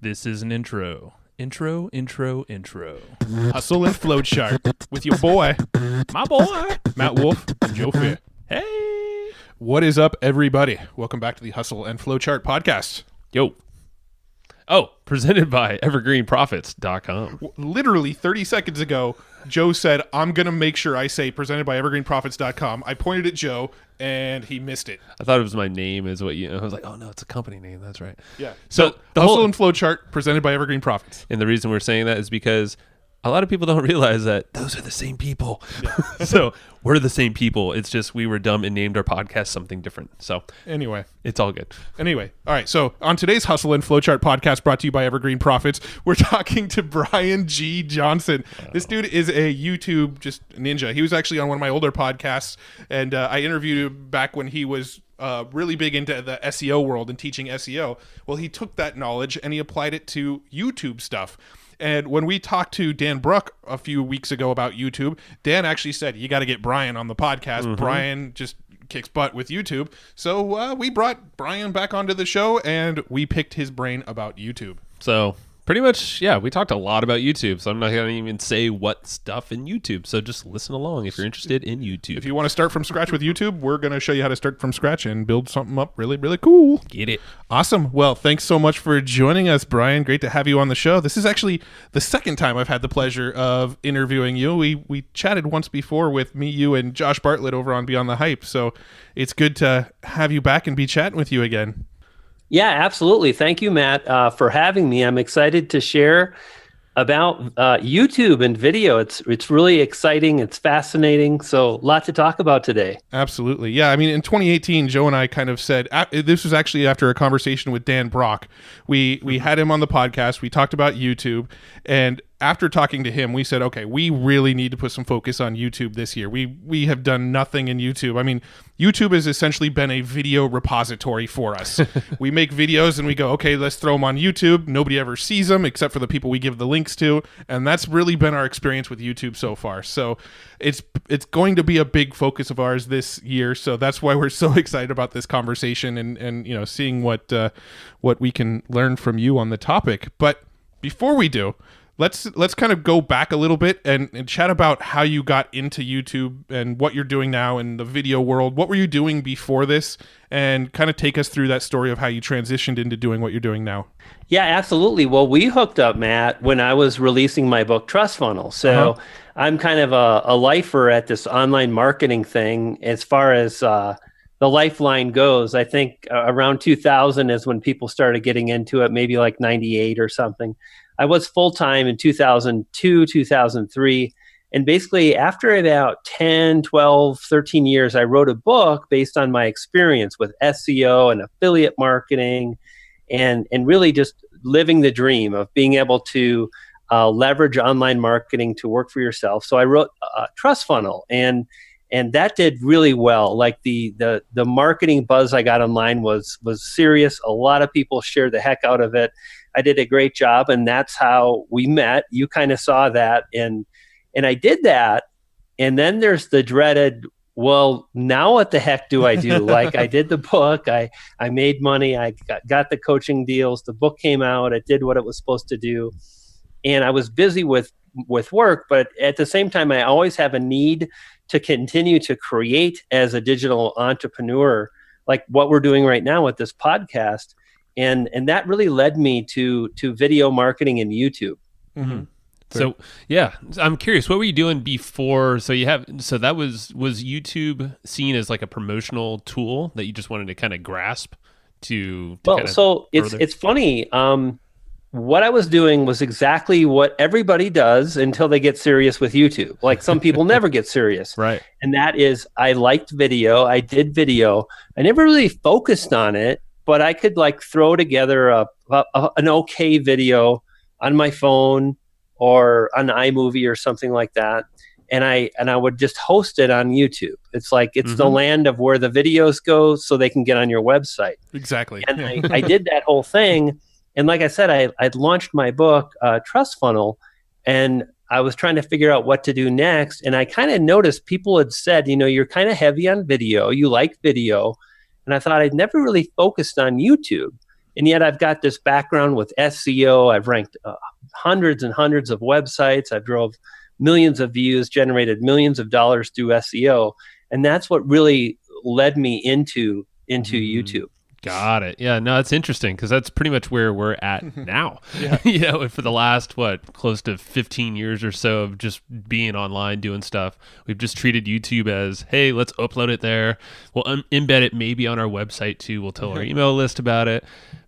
This is an intro. Intro. Hustle and Flowchart with your boy, My boy, Matt Wolf and Joe Fair. hey. What is up, everybody? Welcome back to the Hustle and Flowchart podcast. Yo. Oh, presented by evergreenprofits.com. Literally 30 seconds ago, Joe said, I'm going to make sure I say presented by evergreenprofits.com. I pointed at Joe, and he missed it. I thought it was my name is what I was like, oh no, it's a company name. That's right. Yeah. So the Hustle whole, and Flowchart presented by Evergreen Profits. and the reason we're saying that is because a lot of people don't realize that those are the same people. Yeah. So we're the same people. It's just we were dumb and named our podcast something different. So Anyway. it's all good. All right. So on today's Hustle and Flowchart podcast brought to you by Evergreen Profits, we're talking to Brian G. Johnson. This dude is a YouTube just ninja. He was actually on one of my older podcasts, and I interviewed him back when he was really big into the SEO world and teaching SEO. Well, he took that knowledge and he applied it to YouTube stuff. And when we talked to Dan Bruck a few weeks ago about YouTube, Dan actually said, you got to get Brian on the podcast. Mm-hmm. Brian just kicks butt with YouTube. So we brought Brian back onto the show and we picked his brain about YouTube. So pretty much, yeah, we talked a lot about YouTube. So I'm not going to even say what stuff in YouTube. So just listen along if you're interested in YouTube. If you want to start from scratch with YouTube, we're going to show you how to start from scratch and build something up really, really cool. Get it. Awesome. Well, thanks so much for joining us, Brian. Great to have you on the show. This is actually the second time I've had the pleasure of interviewing you. We chatted once before with me, you, and Josh Bartlett over on Beyond the Hype. So it's good to have you back and be chatting with you again. Yeah, absolutely. Thank you, Matt, for having me. I'm excited to share about YouTube and video. It's really exciting. It's fascinating. So a lot to talk about today. Absolutely. Yeah. I mean, in 2018, Joe and I kind of said, this was actually after a conversation with Dan Brock. We had him on the podcast. We talked about YouTube. And after talking to him, we said, okay, we really need to put some focus on YouTube this year. We have done nothing in YouTube. I mean, YouTube has essentially been a video repository for us. We make videos and we go, okay, let's throw them on YouTube. Nobody ever sees them except for the people we give the links to. And that's really been our experience with YouTube so far. So it's going to be a big focus of ours this year. So that's why we're so excited about this conversation and seeing what we can learn from you on the topic. But before we do, let's kind of go back a little bit and chat about how you got into YouTube and what you're doing now in the video world. What were you doing before this? And kind of take us through that story of how you transitioned into doing what you're doing now. Yeah, absolutely. Well, we hooked up, Matt, when I was releasing my book, Trust Funnel. So I'm kind of a lifer at this online marketing thing as far as the lifeline goes. I think around 2000 is when people started getting into it, maybe like 98 or something. I was full-time in 2002, 2003. And basically after about 10, 12, 13 years, I wrote a book based on my experience with SEO and affiliate marketing and really just living the dream of being able to leverage online marketing to work for yourself. So I wrote Trust Funnel and that did really well. Like the marketing buzz I got online was serious. A lot of people shared the heck out of it. I did a great job, and that's how we met. You kind of saw that, and I did that. And then there's the dreaded, well, now what the heck do I do? Like I did the book, I made money, I got the coaching deals, the book came out, it did what it was supposed to do, and I was busy with work, but at the same time, I always have a need to continue to create as a digital entrepreneur, like what we're doing right now with this podcast. And that really led me to video marketing and YouTube. Mm-hmm. So yeah, I'm curious, what were you doing before? So that was YouTube seen as like a promotional tool that you just wanted to kind of grasp to well, so it's funny. What I was doing was exactly what everybody does until they get serious with YouTube. Like some people never get serious. Right. And that is, I liked video. I did video. I never really focused on it, but I could like throw together an okay video on my phone or on iMovie or something like that. And I would just host it on YouTube. It's like, it's the land of where the videos go so they can get on your website. Exactly. And I did that whole thing. And like I said, I'd launched my book, Trust Funnel, and I was trying to figure out what to do next. And I kind of noticed people had said, you're kind of heavy on video. You like video. And I thought I'd never really focused on YouTube. And yet I've got this background with SEO. I've ranked hundreds and hundreds of websites. I've drove millions of views, generated millions of dollars through SEO. And that's what really led me into YouTube. Got it. Yeah, no, it's interesting because that's pretty much where we're at now. For the last, close to 15 years or so of just being online doing stuff, we've just treated YouTube as, hey, let's upload it there. We'll embed it maybe on our website too. We'll tell our email list about it.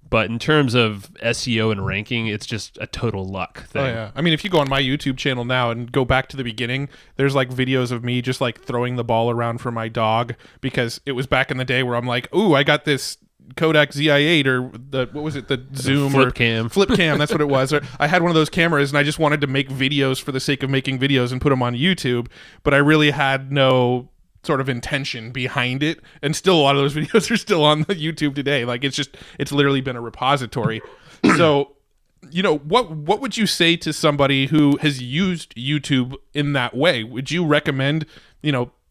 But in terms of SEO and ranking, it's just a total luck thing. Oh, yeah. I mean, if you go on my YouTube channel now and go back to the beginning, there's like videos of me just like throwing the ball around for my dog, because it was back in the day where I'm like, ooh, I got this Kodak ZI8 or the Zoom flip cam. That's what it was. Or I had one of those cameras and I just wanted to make videos for the sake of making videos and put them on YouTube, but I really had no sort of intention behind it. And still a lot of those videos are still on the YouTube today. Like it's literally been a repository. So, what would you say to somebody who has used YouTube in that way? Would you recommend,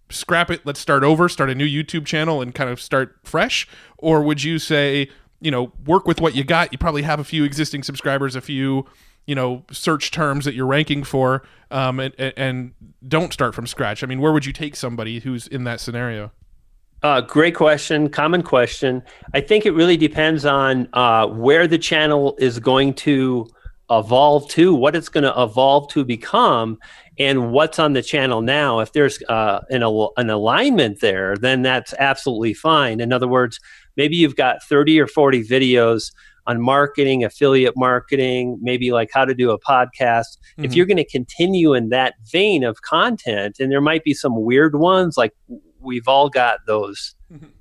scrap it, let's start over, start a new YouTube channel and kind of start fresh? Or would you say, work with what you got? You probably have a few existing subscribers, a few, search terms that you're ranking for, and don't start from scratch. I mean, where would you take somebody who's in that scenario? Great question. Common question. I think it really depends on where the channel is going to evolve to, what it's going to evolve to become, and what's on the channel now. If there's an alignment there, then that's absolutely fine. In other words, maybe you've got 30 or 40 videos on marketing, affiliate marketing, maybe like how to do a podcast. Mm-hmm. If you're going to continue in that vein of content, and there might be some weird ones, like we've all got those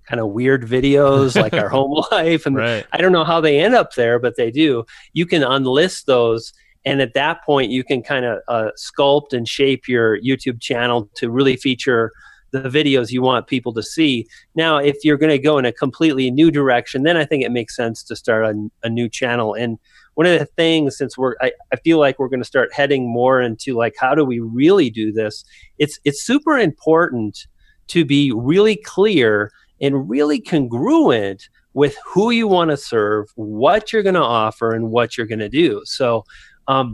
kind of weird videos like our home life, and right. I don't know how they end up there, but they do. You can unlist those, and at that point you can kind of sculpt and shape your YouTube channel to really feature the videos you want people to see. Now, if you're going to go in a completely new direction, then I think it makes sense to start a new channel. And one of the things, since I feel like we're going to start heading more into like, how do we really do this? It's super important to be really clear and really congruent with who you want to serve, what you're going to offer, and what you're going to do. So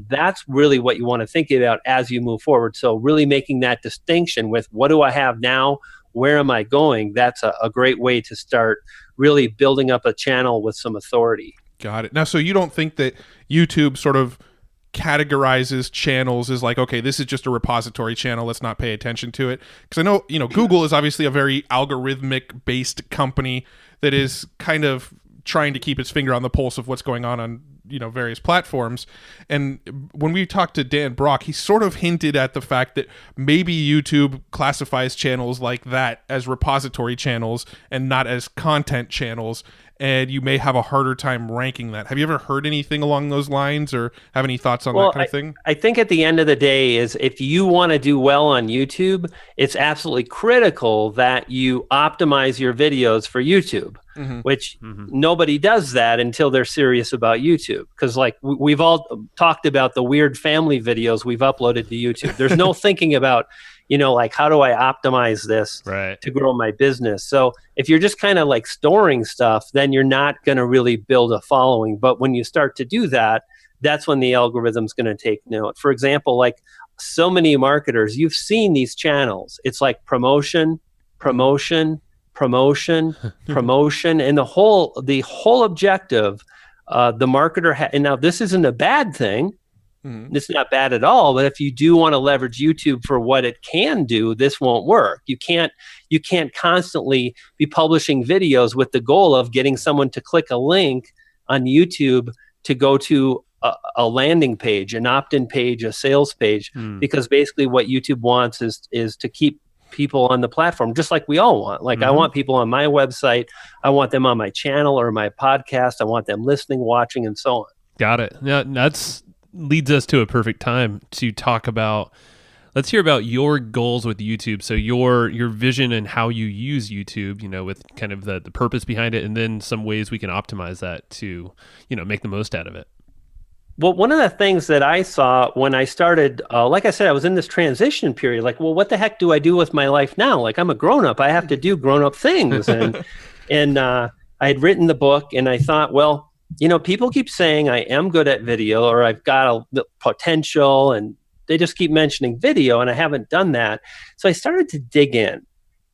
that's really what you want to think about as you move forward. So really making that distinction with what do I have now? Where am I going? That's a great way to start really building up a channel with some authority. Got it. Now, so you don't think that YouTube sort of categorizes channels as like, okay, this is just a repository channel, let's not pay attention to it? Because I know, Google is obviously a very algorithmic based company that is kind of trying to keep its finger on the pulse of what's going on various platforms. And when we talked to Dan Brock, he sort of hinted at the fact that maybe YouTube classifies channels like that as repository channels and not as content channels, and you may have a harder time ranking that. Have you ever heard anything along those lines, or have any thoughts on that kind of thing? I think at the end of the day is, if you want to do well on YouTube, it's absolutely critical that you optimize your videos for YouTube, which nobody does that until they're serious about YouTube. Because like we've all talked about the weird family videos we've uploaded to YouTube. There's no thinking about, like, how do I optimize this to grow my business? So if you're just kind of like storing stuff, then you're not going to really build a following. But when you start to do that, that's when the algorithm's going to take note. For example, like so many marketers, you've seen these channels. It's like promotion, promotion, promotion, promotion, and the whole objective, the marketer and now this isn't a bad thing. It's not bad at all, but if you do want to leverage YouTube for what it can do, this won't work. You can't constantly be publishing videos with the goal of getting someone to click a link on YouTube to go to a landing page, an opt-in page, a sales page, because basically what YouTube wants is to keep people on the platform, just like we all want. Like I want people on my website, I want them on my channel or my podcast, I want them listening, watching, and so on. Got it. Yeah, that's leads us to a perfect time to talk about, let's hear about your goals with YouTube. So your vision and how you use YouTube, with kind of the purpose behind it, and then some ways we can optimize that to, make the most out of it. Well, one of the things that I saw when I started, like I said, I was in this transition period, like, well, what the heck do I do with my life now? Like, I'm a grown-up. I have to do grown-up things. And I had written the book, and I thought, well, people keep saying I am good at video or I've got a potential, and they just keep mentioning video, and I haven't done that. So I started to dig in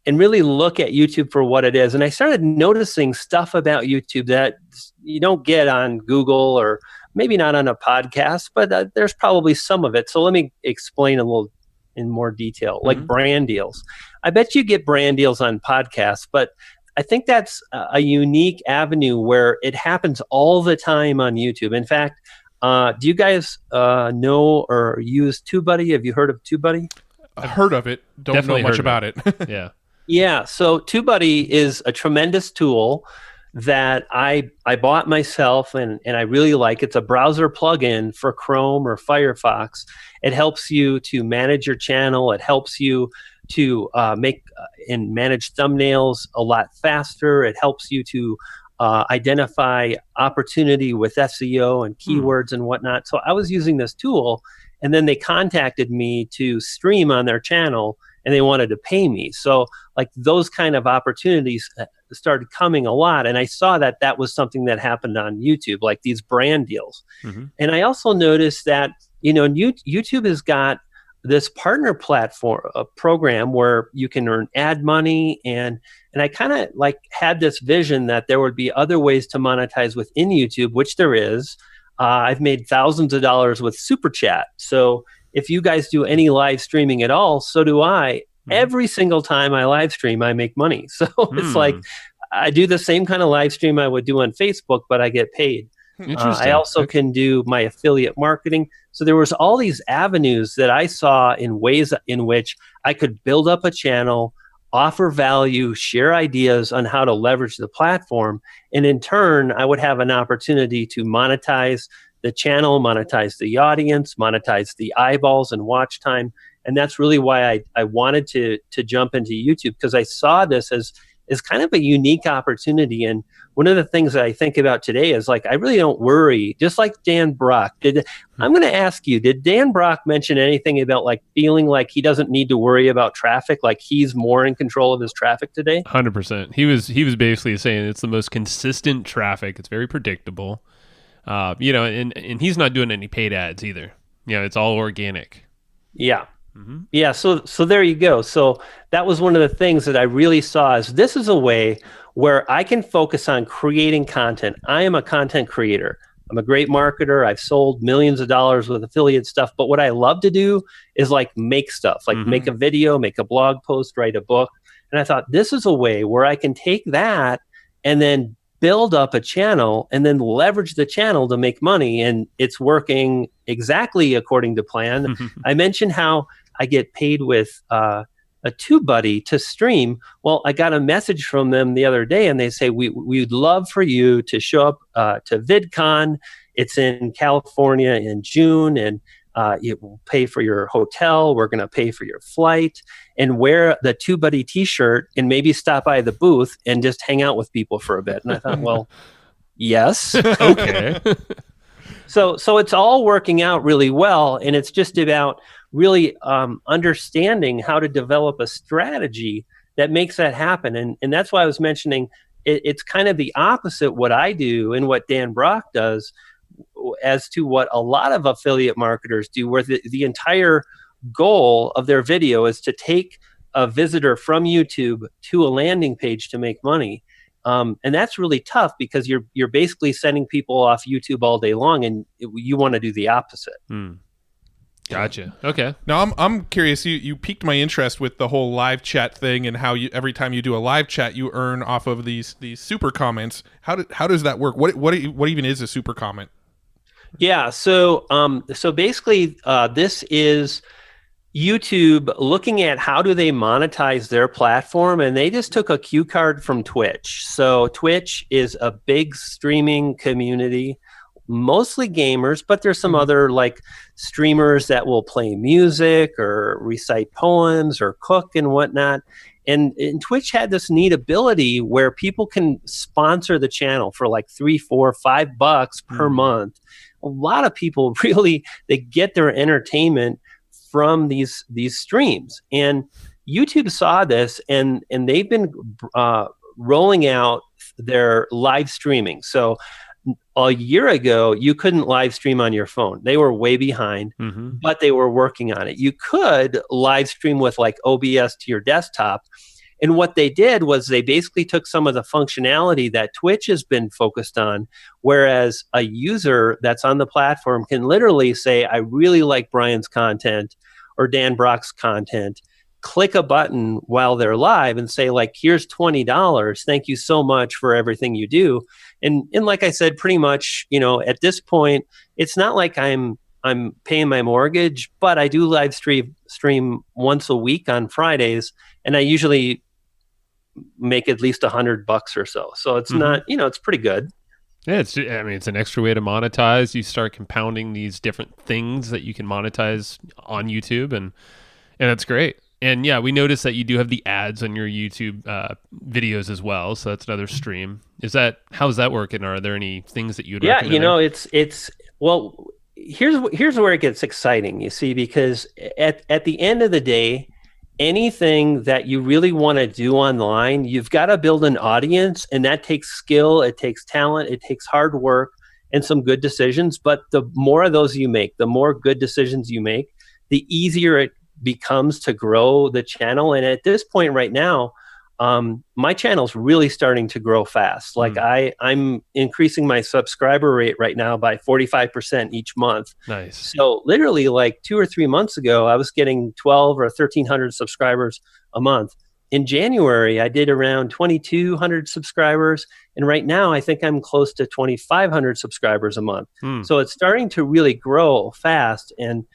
and really look at YouTube for what it is. And I started noticing stuff about YouTube that you don't get on Google, or maybe not on a podcast, but there's probably some of it. So let me explain a little in more detail, like brand deals. I bet you get brand deals on podcasts, but I think that's a unique avenue where it happens all the time on YouTube. In fact, do you guys know or use TubeBuddy? Have you heard of TubeBuddy? I've heard of it. Don't Definitely know much about it. Yeah. Yeah. So TubeBuddy is a tremendous tool that I bought myself, and I really like. It's a browser plugin for Chrome or Firefox. It helps you to manage your channel. It helps you to make and manage thumbnails a lot faster. It helps you to identify opportunity with SEO and keywords and whatnot. So I was using this tool, and then they contacted me to stream on their channel, and they wanted to pay me. So like those kind of opportunities started coming a lot. And I saw that that was something that happened on YouTube, like these brand deals. And I also noticed that, YouTube has got this partner platform program where you can earn ad money. And I kind of like had this vision that there would be other ways to monetize within YouTube, which there is. I've made thousands of dollars with Super Chat. So if you guys do any live streaming at all, so do I. Every single time I live stream, I make money. So it's like I do the same kind of live stream I would do on Facebook, but I get paid. I also can do my affiliate marketing. So there was all these avenues that I saw in ways in which I could build up a channel, offer value, share ideas on how to leverage the platform. And in turn, I would have an opportunity to monetize the channel, monetize the audience, monetize the eyeballs and watch time. And that's really why I wanted to jump into YouTube, because I saw this as kind of a unique opportunity. And one of the things that I think about today is like, I really don't worry, just like Dan Brock. I'm going to ask you, did Dan Brock mention anything about like feeling like he doesn't need to worry about traffic, like he's more in control of his traffic today? 100%. He was basically saying it's the most consistent traffic. It's very predictable. And he's not doing any paid ads either. It's all organic. Yeah. Yeah. So there you go. So that was one of the things that I really saw is this is a way where I can focus on creating content. I am a content creator. I'm a great marketer. I've sold millions of dollars with affiliate stuff. But what I love to do is like make stuff, like make a video, make a blog post, write a book. And I thought this is a way where I can take that and then build up a channel and then leverage the channel to make money. And it's working exactly according to plan. I mentioned how I get paid with a TubeBuddy to stream. Well, I got a message from them the other day, and they say, we'd love for you to show up to VidCon. It's in California in June, and it will pay for your hotel. We're going to pay for your flight, and wear the TubeBuddy t-shirt and maybe stop by the booth and just hang out with people for a bit. And I thought, well, yes. Okay. So it's all working out really well, and it's just about really understanding how to develop a strategy that makes that happen. And that's why I was mentioning it's kind of the opposite what I do and what Dan Brock does as to what a lot of affiliate marketers do, where the entire goal of their video is to take a visitor from YouTube to a landing page to make money. And that's really tough because you're basically sending people off YouTube all day long, and you want to do the opposite. Gotcha. Okay. Now I'm curious. You piqued my interest with the whole live chat thing and how every time you do a live chat you earn off of these super comments. How does that work? What even is a super comment? Yeah. So basically, this is YouTube looking at how do they monetize their platform, and they just took a cue card from Twitch. So Twitch is a big streaming community, mostly gamers, but there's some other like streamers that will play music or recite poems or cook and whatnot. And Twitch had this neat ability where people can sponsor the channel for like $3, $4, $5 per month. A lot of people really, they get their entertainment from these streams. And YouTube saw this, and they've been rolling out their live streaming. So a year ago, you couldn't live stream on your phone. They were way behind, but they were working on it. You could live stream with like OBS to your desktop. And what they did was they basically took some of the functionality that Twitch has been focused on, whereas a user that's on the platform can literally say, I really like Brian's content or Dan Brock's content, click a button while they're live and say, like, here's $20. Thank you so much for everything you do. And like I said, pretty much, at this point, it's not like I'm paying my mortgage, but I do live stream once a week on Fridays, and I usually make at least $100 or so. So it's not, it's pretty good. Yeah, it's an extra way to monetize. You start compounding these different things that you can monetize on YouTube, and that's great. And yeah, we noticed that you do have the ads on your YouTube videos as well. So that's another stream. How's that working? Are there any things that you'd recommend? It's well, here's where it gets exciting, you see, because at the end of the day, anything that you really want to do online, you've got to build an audience, and that takes skill, it takes talent, it takes hard work and some good decisions. But the more of those you make, the more good decisions you make, the easier it becomes to grow the channel. And at this point right now, my channel's really starting to grow fast. Like I'm increasing my subscriber rate right now by 45% each month. Nice. So literally like 2 or 3 months ago, I was getting 12 or 1,300 subscribers a month. In January, I did around 2,200 subscribers. And right now, I think I'm close to 2,500 subscribers a month. So it's starting to really grow fast. And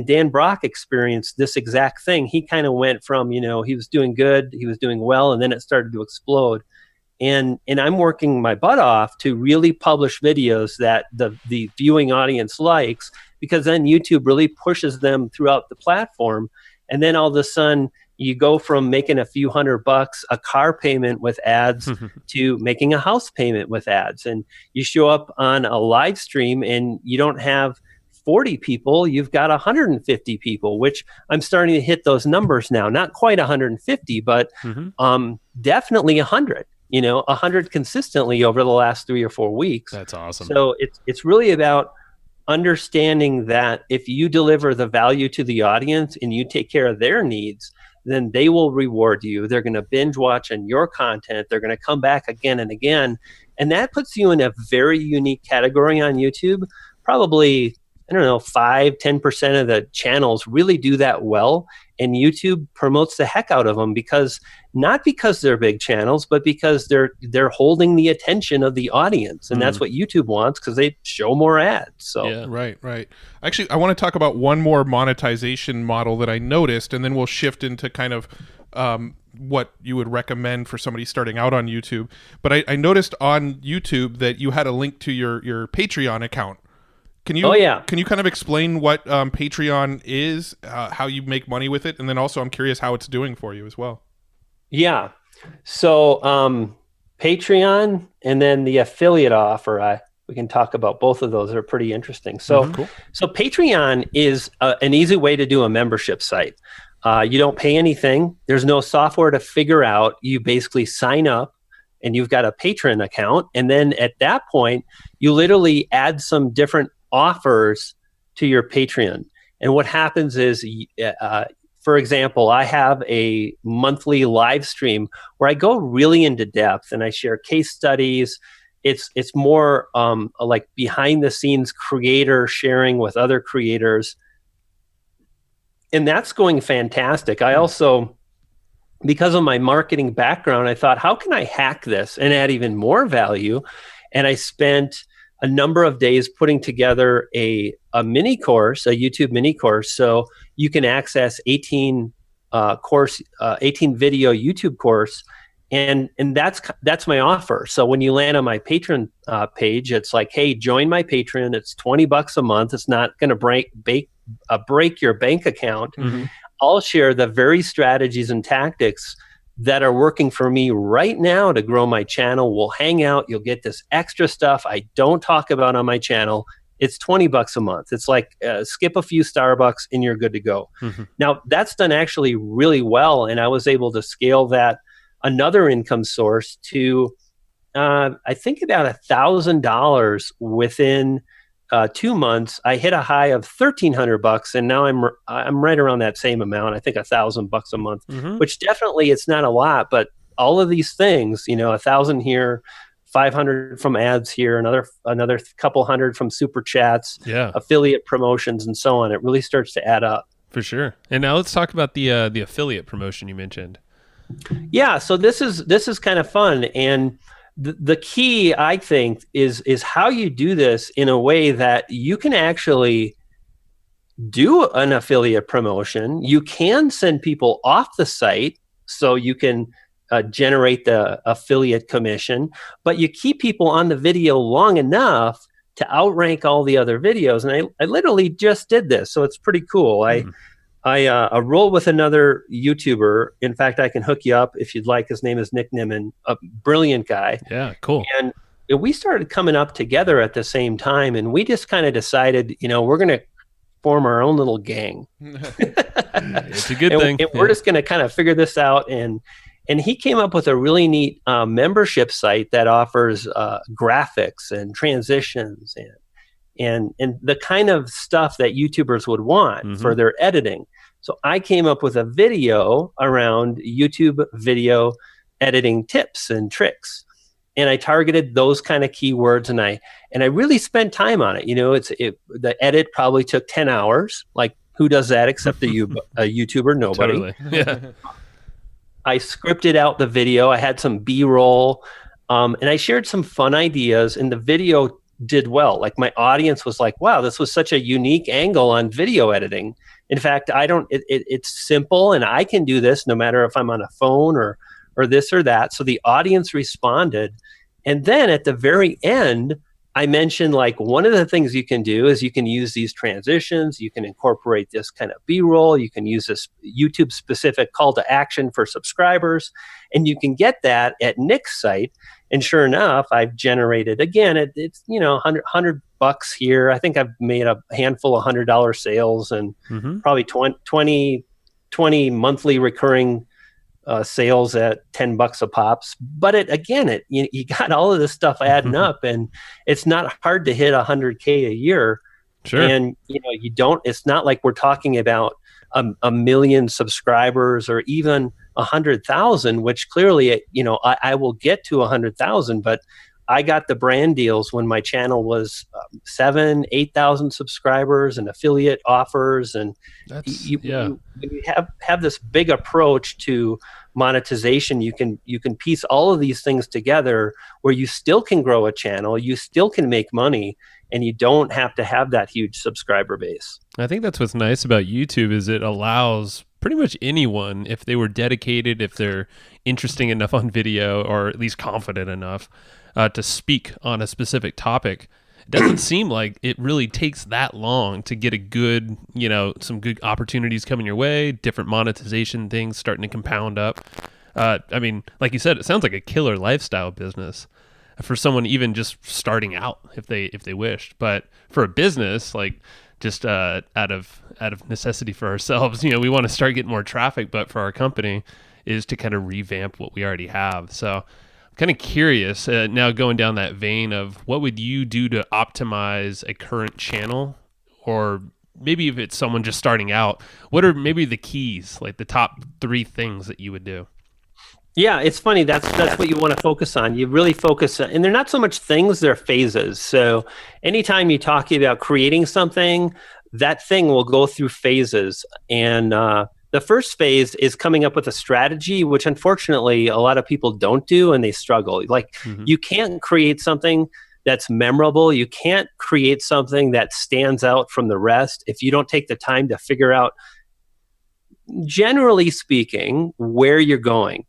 Dan Brock experienced this exact thing. He kind of went from, he was doing good, he was doing well, and then it started to explode. And I'm working my butt off to really publish videos that the viewing audience likes, because then YouTube really pushes them throughout the platform. And then all of a sudden, you go from making a few $100, a car payment with ads, to making a house payment with ads. And you show up on a live stream and you don't have 40 people, you've got 150 people, which I'm starting to hit those numbers now. Not quite 150, but definitely 100. 100 consistently over the last 3 or 4 weeks. That's awesome. So it's really about understanding that if you deliver the value to the audience and you take care of their needs, then they will reward you. They're going to binge watch on your content. They're going to come back again and again. And that puts you in a very unique category on YouTube. Probably, 5-10% of the channels really do that well, and YouTube promotes the heck out of them not because they're big channels, but because they're holding the attention of the audience, and that's what YouTube wants, because they show more ads. So yeah. Right. Actually, I want to talk about one more monetization model that I noticed, and then we'll shift into kind of what you would recommend for somebody starting out on YouTube. But I noticed on YouTube that you had a link to your Patreon account. Can you kind of explain what Patreon is, how you make money with it, and then also I'm curious how it's doing for you as well? Yeah. So Patreon and then the affiliate offer, we can talk about both of those. They're pretty interesting. So, Cool. So Patreon is an easy way to do a membership site. You don't pay anything. There's no software to figure out. You basically sign up, and you've got a patron account. And then at that point, you literally add some different offers to your Patreon. And what happens is, for example, I have a monthly live stream where I go really into depth and I share case studies. It's more like behind the scenes creator sharing with other creators. And that's going fantastic. I also, because of my marketing background, I thought, how can I hack this and add even more value? And I spent a number of days putting together a mini course, a YouTube mini course, so you can access 18 video YouTube course, and that's my offer. So when you land on my Patreon page, it's like, hey, join my Patreon. It's $20 a month. It's not going to break your bank account. I'll share the very strategies and tactics that are working for me right now to grow my channel. We'll hang out. You'll get this extra stuff I don't talk about on my channel. It's $20 a month. It's like skip a few Starbucks and you're good to go. Now, that's done actually really well, and I was able to scale that another income source to I think about $1,000 within 2 months. I hit a high of $1,300, and now I'm right around that same amount. I think $1,000 a month, which definitely it's not a lot, but all of these things, 1,000 here, 500 from ads here, another couple hundred from super chats, affiliate promotions, and so on. It really starts to add up. For sure. And now let's talk about the affiliate promotion you mentioned. Yeah, so this is kind of fun, and the key, I think, is how you do this in a way that you can actually do an affiliate promotion. You can send people off the site, so you can generate the affiliate commission, but you keep people on the video long enough to outrank all the other videos. And I literally just did this, so it's pretty cool. I roll with another YouTuber. In fact, I can hook you up if you'd like. His name is Nick Nimmin, a brilliant guy. Yeah, cool. And we started coming up together at the same time, and we just kind of decided, we're going to form our own little gang. It's a good thing. And we're just going to kind of figure this out. And he came up with a really neat membership site that offers graphics and transitions and the kind of stuff that YouTubers would want for their editing. So I came up with a video around YouTube video editing tips and tricks. And I targeted those kind of keywords, and I really spent time on it. The edit probably took 10 hours. Like, who does that except a YouTuber? Nobody. Totally. Yeah. I scripted out the video. I had some BRoll, and I shared some fun ideas, and the video did well. Like, my audience was like, wow, this was such a unique angle on video editing. In fact, it's simple, and I can do this no matter if I'm on a phone or this or that. So the audience responded. And then at the very end, I mentioned, like, one of the things you can do is you can use these transitions. You can incorporate this kind of B-roll. You can use this YouTube specific call to action for subscribers, and you can get that at Nick's site. And sure enough, I've generated, again, it's $100 here. I think I've made a handful of $100 sales and probably 20 monthly recurring sales at $10 a pops. But you got all of this stuff adding up, and it's not hard to hit 100K a year. Sure. And it's not like we're talking about a million subscribers or even 100,000, which clearly, I will get to 100,000, but I got the brand deals when my channel was 8,000 subscribers and affiliate offers. And you have this big approach to monetization. You can piece all of these things together where you still can grow a channel, you still can make money, and you don't have to have that huge subscriber base. I think that's what's nice about YouTube is it allows pretty much anyone, if they were dedicated, if they're interesting enough on video, or at least confident enough to speak on a specific topic. It doesn't seem like it really takes that long to get a good, some good opportunities coming your way, different monetization things starting to compound up. I mean, like you said, it sounds like a killer lifestyle business for someone even just starting out if they wished. But for a business, like just out of necessity for ourselves, we want to start getting more traffic, but for our company is to kind of revamp what we already have. So I'm kind of curious now, going down that vein of what would you do to optimize a current channel, or maybe if it's someone just starting out, what are maybe the keys, like the top 3 things that you would do? Yeah, it's funny. That's what you want to focus on. You really focus on, and they're not so much things, they're phases. So anytime you talk about creating something, that thing will go through phases. And the first phase is coming up with a strategy, which unfortunately a lot of people don't do, and they struggle. Like, you can't create something that's memorable. You can't create something that stands out from the rest if you don't take the time to figure out, generally speaking, where you're going.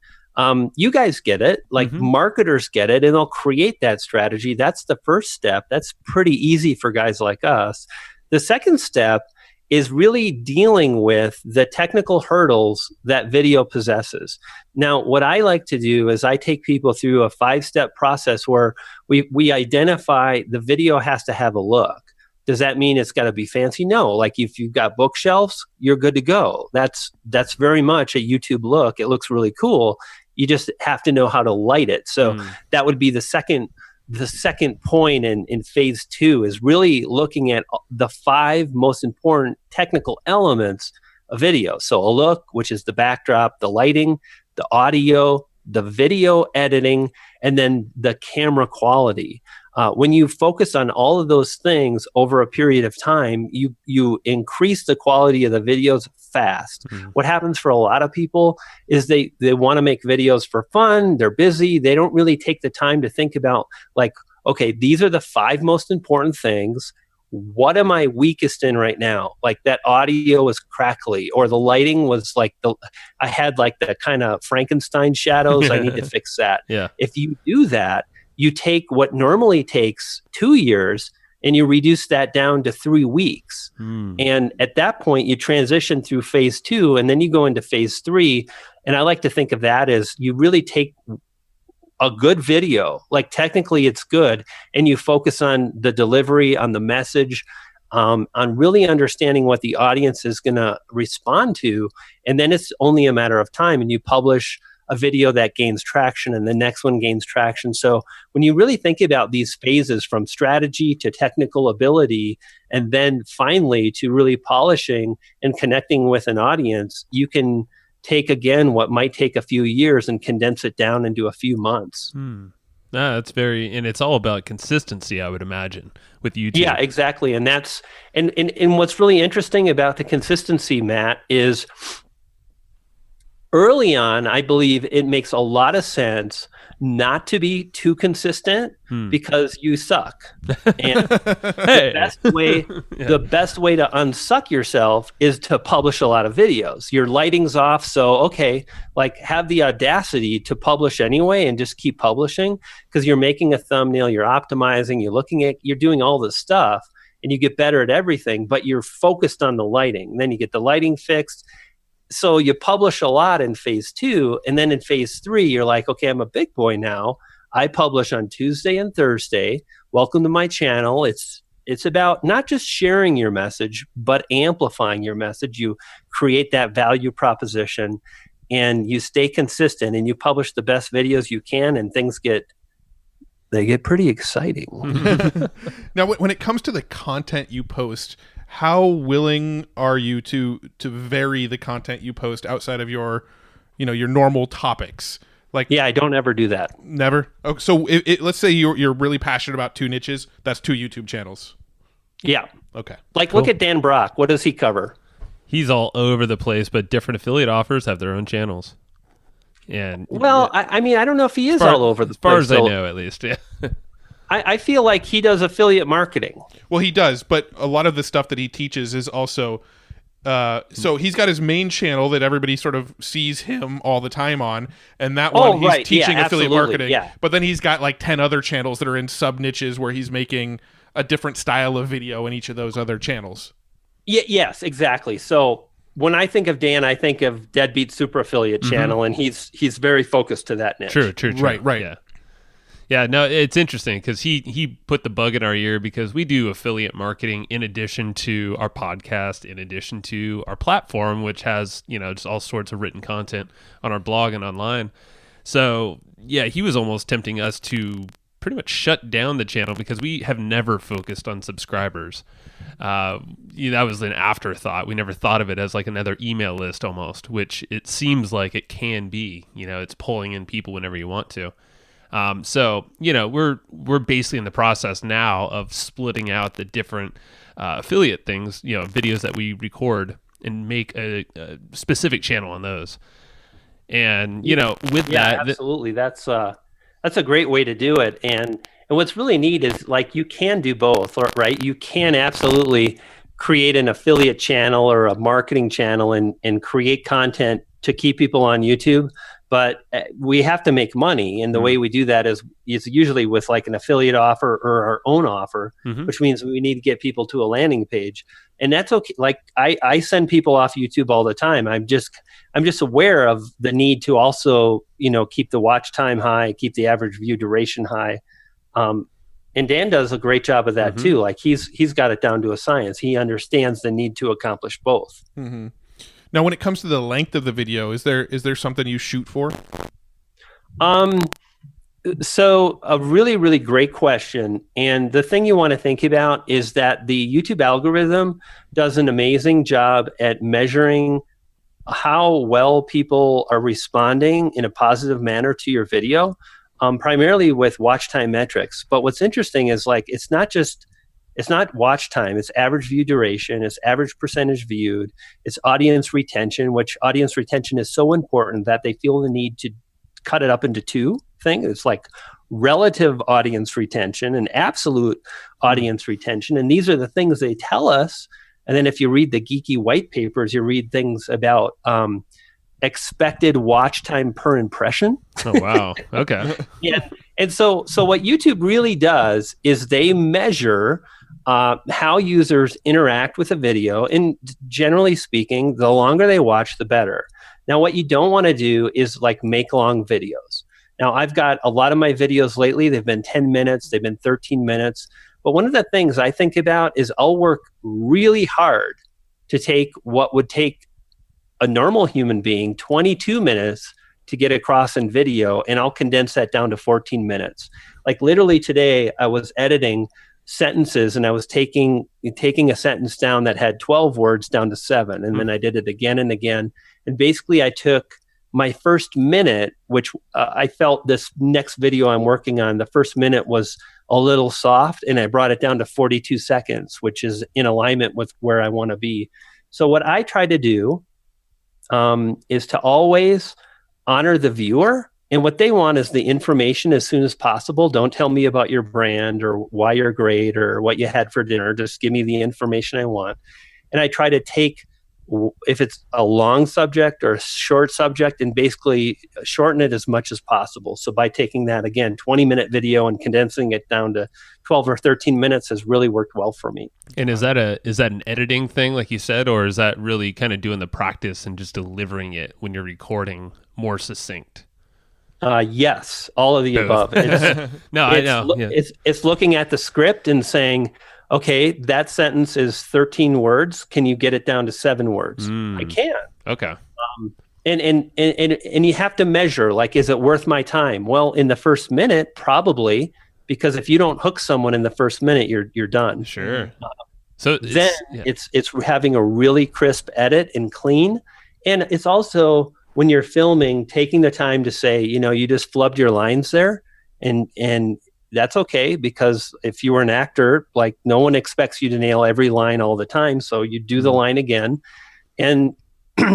You guys get it, like marketers get it, and they'll create that strategy. That's the first step. That's pretty easy for guys like us. The second step is really dealing with the technical hurdles that video possesses. Now, what I like to do is I take people through a 5-step process where we identify the video has to have a look. Does that mean it's got to be fancy? No. Like, if you've got bookshelves, you're good to go. That's very much a YouTube look. It looks really cool. You just have to know how to light it. So that would be the second point in phase 2, is really looking at the 5 most important technical elements of video. So a look, which is the backdrop, the lighting, the audio, the video editing, and then the camera quality. When you focus on all of those things over a period of time, you increase the quality of the videos fast. What happens for a lot of people is they want to make videos for fun. They're busy. They don't really take the time to think about, like, okay, these are the 5 most important things. What am I weakest in right now? Like, that audio was crackly, or the lighting was like I had like the kind of Frankenstein shadows. I need to fix that. Yeah. If you do that, you take what normally takes 2 years and you reduce that down to 3 weeks. And at that point, you transition through phase 2, and then you go into phase 3. And I like to think of that as you really take a good video, like technically it's good, and you focus on the delivery, on the message, on really understanding what the audience is going to respond to. And then it's only a matter of time, and you publish a video that gains traction, and the next one gains traction. So when you really think about these phases, from strategy to technical ability, and then finally to really polishing and connecting with an audience, you can take, again, what might take a few years and condense it down into a few months. That's and it's all about consistency, I would imagine, with YouTube. Yeah, exactly. And that's, and what's really interesting about the consistency, Matt, is early on, I believe it makes a lot of sense not to be too consistent because you suck. And the best way to unsuck yourself is to publish a lot of videos. Your lighting's off, so okay, like, have the audacity to publish anyway and just keep publishing, because you're making a thumbnail, you're optimizing, you're doing all this stuff, and you get better at everything, but you're focused on the lighting. And then you get the lighting fixed. So you publish a lot in phase 2, and then in phase 3, you're like, okay, I'm a big boy now. I publish on Tuesday and Thursday. Welcome to my channel. It's about not just sharing your message, but amplifying your message. You create that value proposition, and you stay consistent, and you publish the best videos you can, and things get pretty exciting. Now, when it comes to the content you post, how willing are you to vary the content you post outside of your normal topics? Like, yeah, I don't ever do that. Never. Oh, so let's say you're really passionate about 2 niches. That's 2 YouTube channels. Yeah. Okay. Like, cool. Look at Dan Brock. What does he cover? He's all over the place, but different affiliate offers have their own channels. And I mean, I don't know if he is all over the place. As far as I know, at least. Yeah. I feel like he does affiliate marketing. Well, he does, but a lot of the stuff that he teaches is also... so he's got his main channel that everybody sort of sees him all the time on, and that one he's teaching affiliate marketing. Yeah. But then he's got like 10 other channels that are in sub niches where he's making a different style of video in each of those other channels. Yes, exactly. So when I think of Dan, I think of Deadbeat Super Affiliate channel, and he's very focused to that niche. True. Right. Yeah. Yeah, no, it's interesting because he put the bug in our ear, because we do affiliate marketing in addition to our podcast, in addition to our platform, which has, just all sorts of written content on our blog and online. So, yeah, he was almost tempting us to pretty much shut down the channel because we have never focused on subscribers. That was an afterthought. We never thought of it as like another email list almost, which it seems like it can be. It's pulling in people whenever you want to. So, we're basically in the process now of splitting out the different affiliate things, videos that we record, and make a specific channel on those. And, with that... absolutely. That's a great way to do it. And what's really neat is, like, you can do both, right? You can absolutely create an affiliate channel or a marketing channel and create content to keep people on YouTube. But we have to make money, and the way we do that is usually with like an affiliate offer or our own offer, which means we need to get people to a landing page, and that's okay. Like, I send people off YouTube all the time. I'm just aware of the need to also keep the watch time high, keep the average view duration high, and Dan does a great job of that too. Like, he's got it down to a science. He understands the need to accomplish both. Now, when it comes to the length of the video, is there something you shoot for? Um, so a really, really great question. And the thing you want to think about is that the YouTube algorithm does an amazing job at measuring how well people are responding in a positive manner to your video, primarily with watch time metrics. But what's interesting is like it's not watch time, it's average view duration, it's average percentage viewed, it's audience retention, which audience retention is so important that they feel the need to cut it up into two things. It's like relative audience retention and absolute audience retention. And these are the things they tell us. And then if you read the geeky white papers, you read things about expected watch time per impression. Oh, wow. Okay. And so what YouTube really does is they measure how users interact with a video. And generally speaking, the longer they watch, the better. Now, what you don't want to do is like make long videos. Now, I've got a lot of my videos lately, they've been 10 minutes, they've been 13 minutes. But one of the things I think about is I'll work really hard to take what would take a normal human being 22 minutes to get across in video, and I'll condense that down to 14 minutes. Like literally today, I was editing sentences and I was taking a sentence down that had 12 words down to 7. And then I did it again and again. And basically I took my first minute, which I felt this next video I'm working on, the first minute was a little soft, and I brought it down to 42 seconds, which is in alignment with where I want to be. So what I try to do is to always honor the viewer, and what they want is the information as soon as possible. Don't tell me about your brand or why you're great or what you had for dinner. Just give me the information I want. And I try to take, if it's a long subject or a short subject, and basically shorten it as much as possible. So by taking that, again, 20-minute video and condensing it down to 12 or 13 minutes has really worked well for me. And is that an editing thing, like you said, or is that really kind of doing the practice and just delivering it when you're recording more succinct? Yes, all of the above. I know. Yeah. It's looking at the script and saying, okay, that sentence is 13 words. Can you get it down to 7 words? I can. Okay. And you have to measure, like, is it worth my time? Well, in the first minute, probably, because if you don't hook someone in the first minute, you're done. Sure. It's having a really crisp edit and clean. And it's also, when you're filming, taking the time to say, you just flubbed your lines there, and that's okay, because if you were an actor, like, no one expects you to nail every line all the time. So you do the line again. And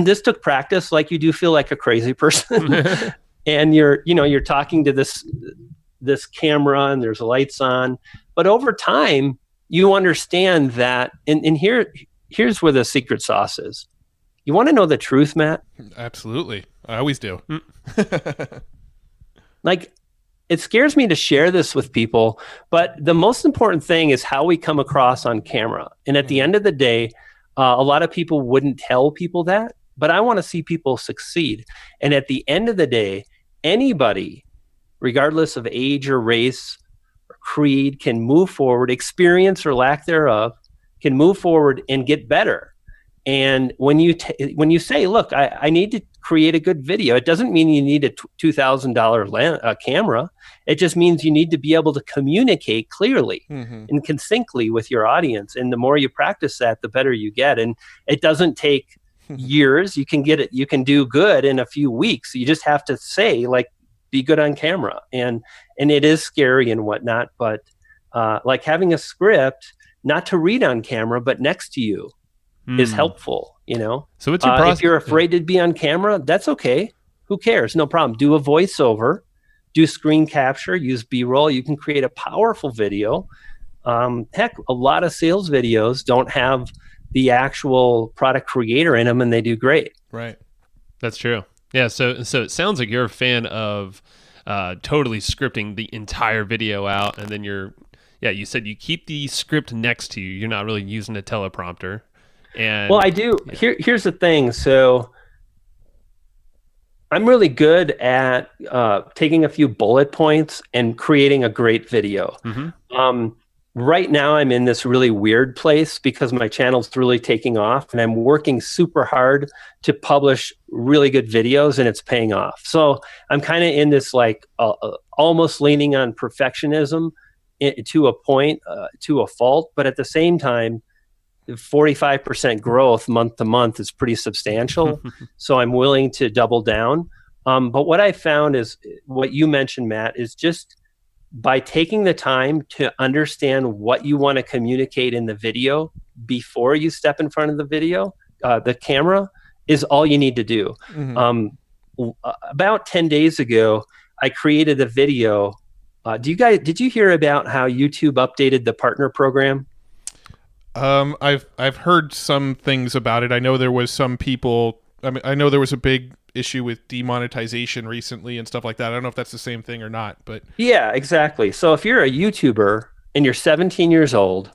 this took practice. Like, you do feel like a crazy person and you're talking to this camera and there's lights on, but over time you understand that. And here's where the secret sauce is. You want to know the truth, Matt? Absolutely. I always do. Like, it scares me to share this with people, but the most important thing is how we come across on camera. And at the end of the day, a lot of people wouldn't tell people that, but I want to see people succeed. And at the end of the day, anybody, regardless of age or race or creed, can move forward, experience or lack thereof, can move forward and get better. And when you say, look, I need to create a good video, it doesn't mean you need a $2,000 camera. It just means you need to be able to communicate clearly and succinctly with your audience. And the more you practice that, the better you get. And it doesn't take years. You can get it. You can do good in a few weeks. You just have to say, like, be good on camera. And it is scary and whatnot. But like having a script, not to read on camera, but next to you, is helpful, So what's your process? If you're afraid to be on camera, that's okay. Who cares? No problem. Do a voiceover, do screen capture, use BRoll. You can create a powerful video. Heck, a lot of sales videos don't have the actual product creator in them, and they do great. Right. That's true. Yeah. So it sounds like you're a fan of totally scripting the entire video out, and then you said you keep the script next to you. You're not really using a teleprompter. Well, I do. Yeah. Here's the thing. So I'm really good at taking a few bullet points and creating a great video. right now I'm in this really weird place because my channel's really taking off and I'm working super hard to publish really good videos and it's paying off. So I'm kind of in this like almost leaning on perfectionism to a point, to a fault, but at the same time, 45% growth month to month is pretty substantial. So I'm willing to double down. But what I found is what you mentioned, Matt, is just by taking the time to understand what you want to communicate in the video before you step in front of the camera is all you need to do. About 10 days ago, I created a video. Did you hear about how YouTube updated the partner program? I've heard some things about it. I know there was some people. I mean, I know there was a big issue with demonetization recently and stuff like that. I don't know if that's the same thing or not, but yeah, exactly. So if you're a YouTuber and you're 17 years old,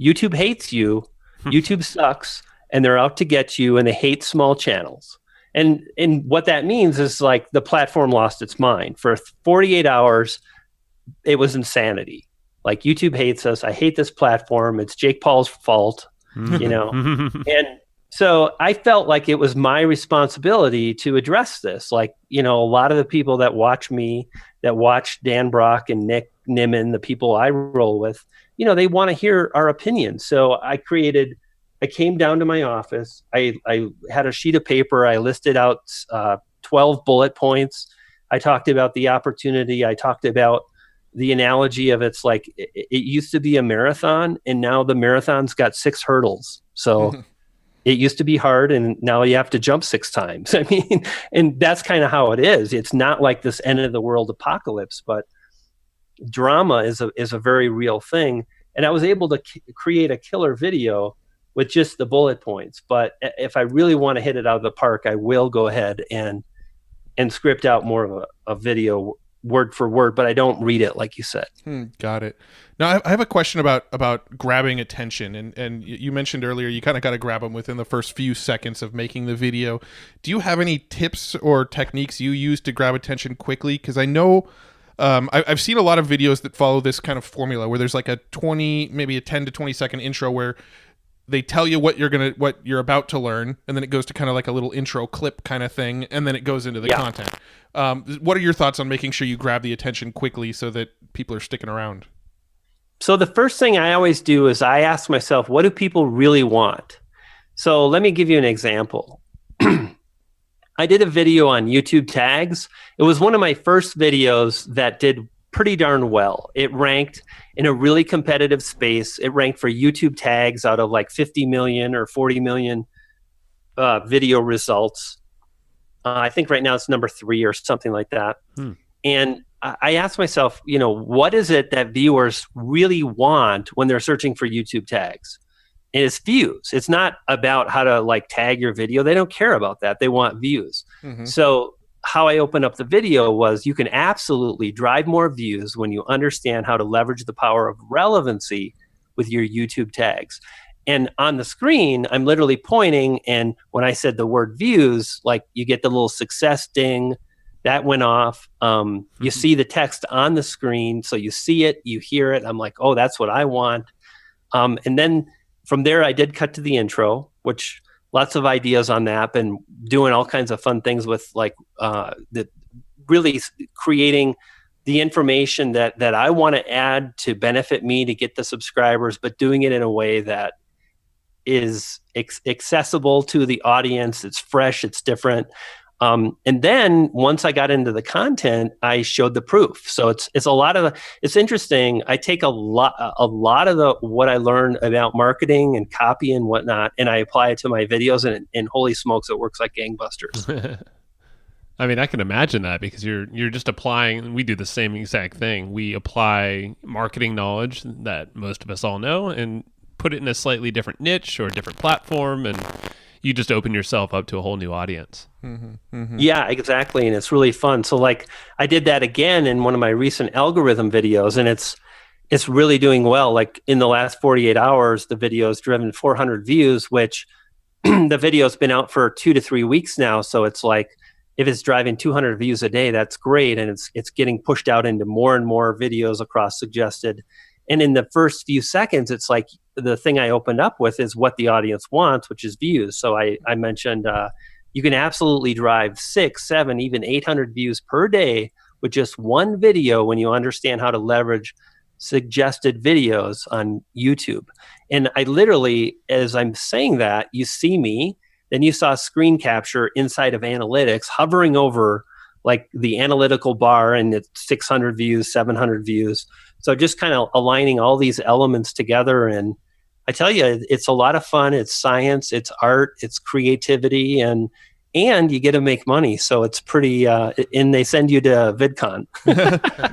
YouTube hates you. YouTube sucks, and they're out to get you, and they hate small channels. And what that means is like the platform lost its mind for 48 hours. It was insanity. Like YouTube hates us. I hate this platform. It's Jake Paul's fault, you know? And so I felt like it was my responsibility to address this. Like, you know, a lot of the people that watch me, that watch Dan Brock and Nick Nimmin, the people I roll with, you know, they want to hear our opinions. So I came down to my office. I had a sheet of paper. I listed out 12 bullet points. I talked about the opportunity. I talked about the analogy of it's like it used to be a marathon and now the marathon's got 6 hurdles. So it used to be hard and now you have to jump 6 times. I mean, and that's kind of how it is. It's not like this end of the world apocalypse, but drama is a very real thing. And I was able to create a killer video with just the bullet points. But if I really want to hit it out of the park, I will go ahead and script out more of a video word for word, but I don't read it like you said. Got it. Now I have a question about grabbing attention, and you mentioned earlier you kind of got to grab them within the first few seconds of making the video. Do you have any tips or techniques you use to grab attention quickly? Because I know I've seen a lot of videos that follow this kind of formula where there's like maybe a 10 to 20 second intro where they tell you what you're about to learn, and then it goes to kind of like a little intro clip kind of thing, and then it goes into the content. What are your thoughts on making sure you grab the attention quickly so that people are sticking around? So the first thing I always do is I ask myself, what do people really want? So let me give you an example. I did a video on YouTube tags. It was one of my first videos that did pretty darn well. It ranked in a really competitive space. It ranked for YouTube tags out of like 50 million or 40 million video results. I think right now it's number 3 or something like that. And I asked myself, you know, what is it that viewers really want when they're searching for YouTube tags? And it's views. It's not about how to like tag your video. They don't care about that. They want views. So how I opened up the video was you can absolutely drive more views when you understand how to leverage the power of relevancy with your YouTube tags. And on the screen, I'm literally pointing, and when I said the word views, like you get the little success ding, that went off. You see the text on the screen, so you see it, you hear it. I'm like, oh, that's what I want. And then from there, I did cut to the intro, which lots of ideas on that, and doing all kinds of fun things with like really creating the information that I want to add to benefit me to get the subscribers, but doing it in a way that is accessible to the audience. It's fresh, it's different. And then once I got into the content, I showed the proof. So it's it's interesting. I take a lot of what I learned about marketing and copy and whatnot, and I apply it to my videos, and holy smokes, it works like gangbusters. I mean, I can imagine that because you're just applying. We do the same exact thing. We apply marketing knowledge that most of us all know and put it in a slightly different niche or a different platform, and you just open yourself up to a whole new audience. Yeah, exactly. And it's really fun. So like I did that again in one of my recent algorithm videos, and it's really doing well. Like in the last 48 hours, the video's driven 400 views, which the video's been out for 2 to 3 weeks now. So it's like, if it's driving 200 views a day, that's great. And it's getting pushed out into more and more videos across suggested. And in the first few seconds, it's like the thing I opened up with is what the audience wants, which is views. So I mentioned you can absolutely drive 6, 7, even 800 views per day with just one video when you understand how to leverage suggested videos on YouTube. And I literally, as I'm saying that, you see me, then you saw screen capture inside of analytics hovering over like the analytical bar, and it's 600 views, 700 views. So just kind of aligning all these elements together. And I tell you, it's a lot of fun. It's science, it's art, it's creativity, and you get to make money. So it's pretty, and they send you to VidCon.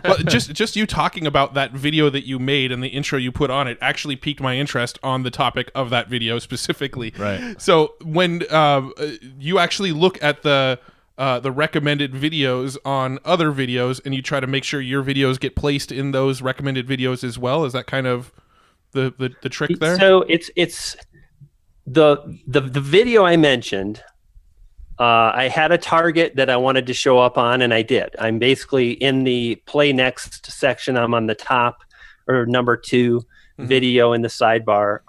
Well, just you talking about that video that you made and the intro you put on it actually piqued my interest on the topic of that video specifically. Right. So when you actually look at the recommended videos on other videos and you try to make sure your videos get placed in those recommended videos as well, is that kind of the trick there? So it's the video I mentioned. I had a target that I wanted to show up on, and I did. I'm basically in the play next section. I'm on the top or number 2 video in the sidebar.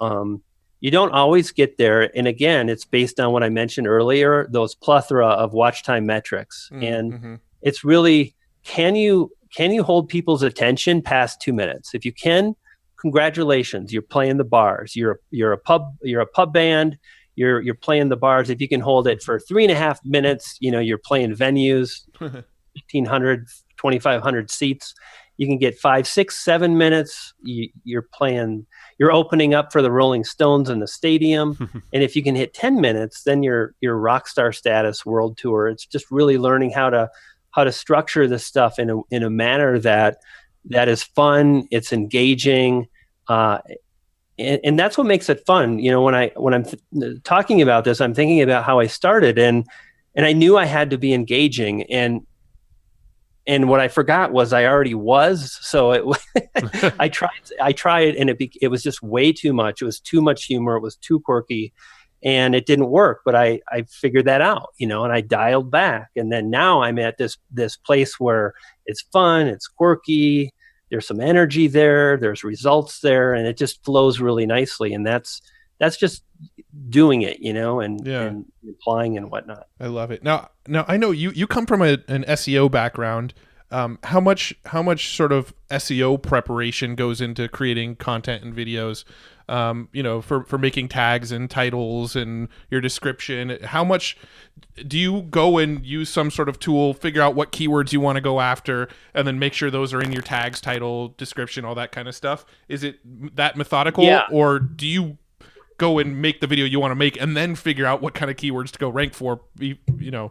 You don't always get there. And again, it's based on what I mentioned earlier, those plethora of watch time metrics. And it's really, can you hold people's attention past 2 minutes? If you can, congratulations, you're playing the bars. You're a pub band. You're playing the bars. If you can hold it for 3.5 minutes, you're playing venues, 1,500, 2,500 seats. You can get 5, 6, 7 minutes. You're opening up for the Rolling Stones in the stadium. And if you can hit 10 minutes, then you're rock star status world tour. It's just really learning how to structure this stuff in a manner that is fun. It's engaging. And that's what makes it fun. When I'm talking about this, I'm thinking about how I started, and I knew I had to be engaging, and what I forgot was I already was. So I tried, and it was just way too much. It was too much humor. It was too quirky, and it didn't work. But I figured that out, and I dialed back, and then now I'm at this place where it's fun, it's quirky. There's some energy there. There's results there, and it just flows really nicely. And that's just doing it, and applying and whatnot. I love it. Now I know you come from an SEO background. How much sort of SEO preparation goes into creating content and videos? For making tags and titles and your description. How much do you go and use some sort of tool, figure out what keywords you want to go after, and then make sure those are in your tags, title, description, all that kind of stuff? Is it that methodical, or do you go and make the video you want to make and then figure out what kind of keywords to go rank for?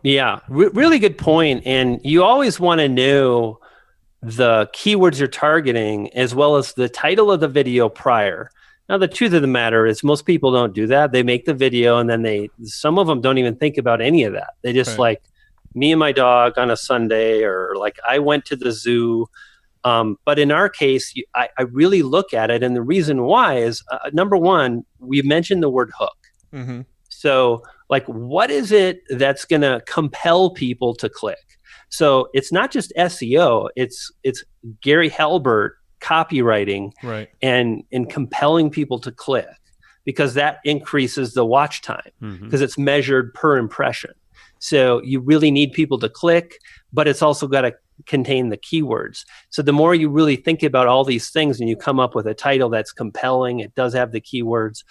Yeah, really good point. And you always want to know the keywords you're targeting as well as the title of the video prior. Now, the truth of the matter is most people don't do that. They make the video and then some of them don't even think about any of that. They just like me and my dog on a Sunday, or like I went to the zoo. But in our case, I really look at it. And the reason why is, number one, we mentioned the word hook. Mm-hmm. So like, what is it that's going to compel people to click? So it's not just SEO. It's Gary Halbert copywriting, right, and compelling people to click, because that increases the watch time, because it's measured per impression. So you really need people to click, but it's also got to contain the keywords. So the more you really think about all these things and you come up with a title that's compelling, it does have the keywords.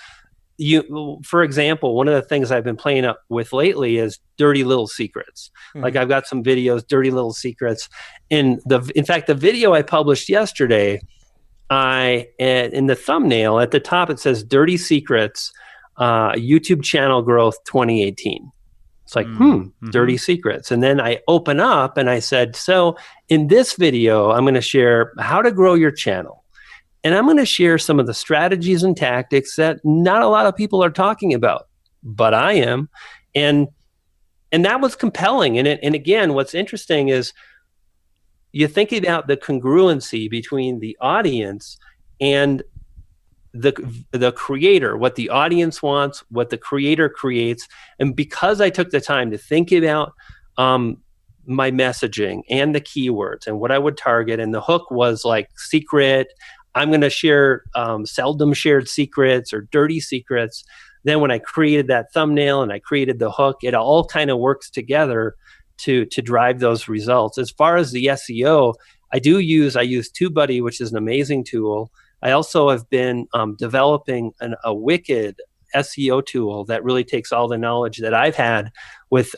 For example, one of the things I've been playing up with lately is dirty little secrets. Like I've got some videos, dirty little secrets. In fact, the video I published yesterday, in the thumbnail at the top, it says dirty secrets, YouTube channel growth 2018. It's like, dirty secrets. And then I open up and I said, so in this video, I'm going to share how to grow your channel. And I'm going to share some of the strategies and tactics that not a lot of people are talking about, but I am. And that was compelling. And again, what's interesting is you think about the congruency between the audience and the creator, what the audience wants, what the creator creates. And because I took the time to think about my messaging and the keywords and what I would target, and the hook was like secret, I'm going to share seldom shared secrets or dirty secrets. Then when I created that thumbnail and I created the hook, it all kind of works together to drive those results. As far as the SEO, I use TubeBuddy, which is an amazing tool. I also have been developing a wicked SEO tool that really takes all the knowledge that I've had with